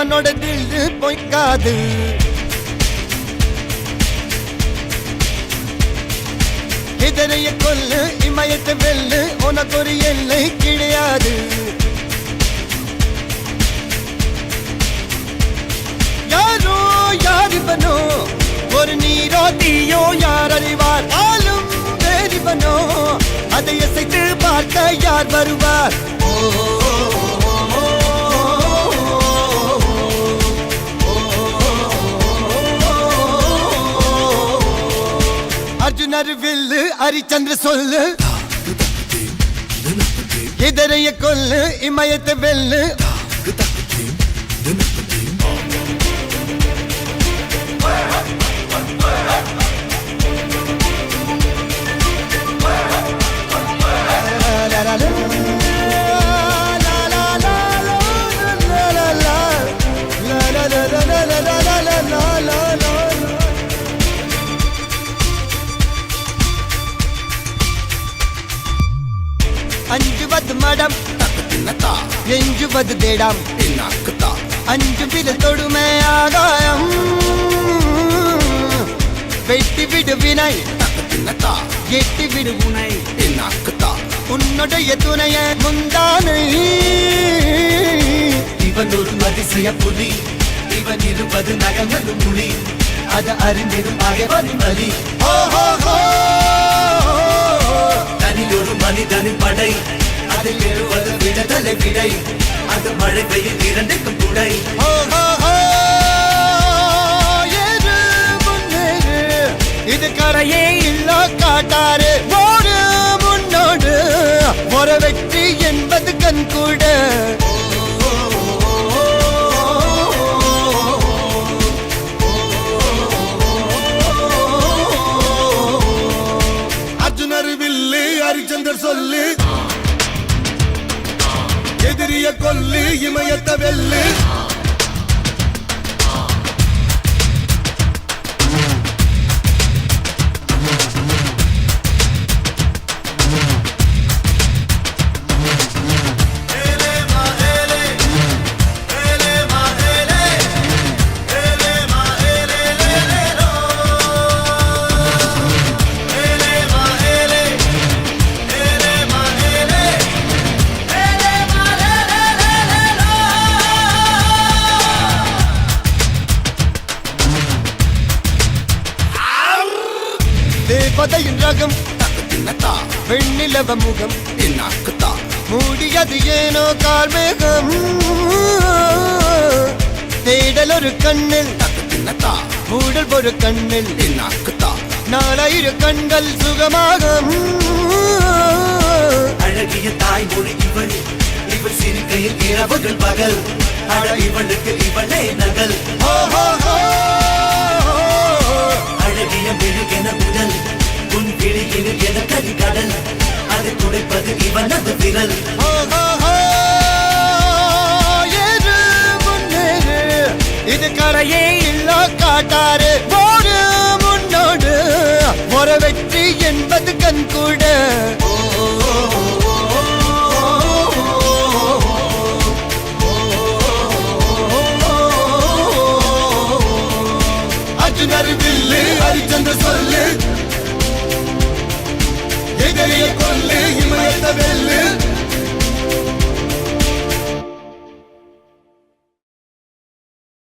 அவனோட தில்லு பொய்க்காது. எதிரைய கொல்லு இமயத்தை வெல்லு, உனக்கு ஒரு எல்லை கிடையாது. யாரோ யாரிவனோ, ஒரு நீரோ தீயோ யார் அறிவார். ஆளும் வேறிவனோ, அதை அசைத்து பார்க்க யார் வருவார். அர்ஜுனர் வில்லு ஹரிச்சந்திர சொல்லு, எதிரைய கொல்லு இமயத்தை வெல்லு. அஞ்சுவது மடம் எஞ்சுவது தேடம், அஞ்சு வித தொடுமை ஆகாயம். வெட்டி விடு வினை எட்டி விடு உனை, உன்னுடைய துணைய முந்தானை. இவன் ஒரு அதிசய புலி, இவன் இருப்பது நகங்களும் புலி, அது அறிந்திடும் ஆயவனின் வலி. தனில் ஒரு மனிதனின் படை, அதில் எழுவது விடுதலை விடை, அது மழை பெய்யும் இரண்டுக்கும் துணை. இது கரையே இல்ல காட்டாரு, ஓடு முன்னோடு ஒரு வெற்றி என்பது கண் கூட. அர்ஜுனர் வில்லு ஹரிச்சந்தர் சொல்லு, எதிரிய கொல்லு இமயத்தை வெல்லு. தேவதையின் ரகம் வெண்ணிலவ முகம், மூடியது ஏனோ கார்மேகம். தேடல் ஒரு கண்ணில் மூடல் ஒரு கண்ணில், நாலாயிர கண்கள் சுகமாகும். அழகிய தாய்மொழி இவள், இவள் சிரிக்கையில் இரவுகள் பகல், அழ இவளுக்கு இவளே நகல். அழகிய மெழுகென உடல், உன் கிளியில் என கரிகடல், அதை துடைப்பது இவனது விரல். இது கரையே இல்ல காட்டாரு, ஓடு முன்னோடு ஒரு வெற்றி என்பது கண் கூட. அர்ஜுனர் வில்லு ஹரிச்சந்திர சொல்லு, எதிரிய கொல்லு இமயத்தை வெல்லு.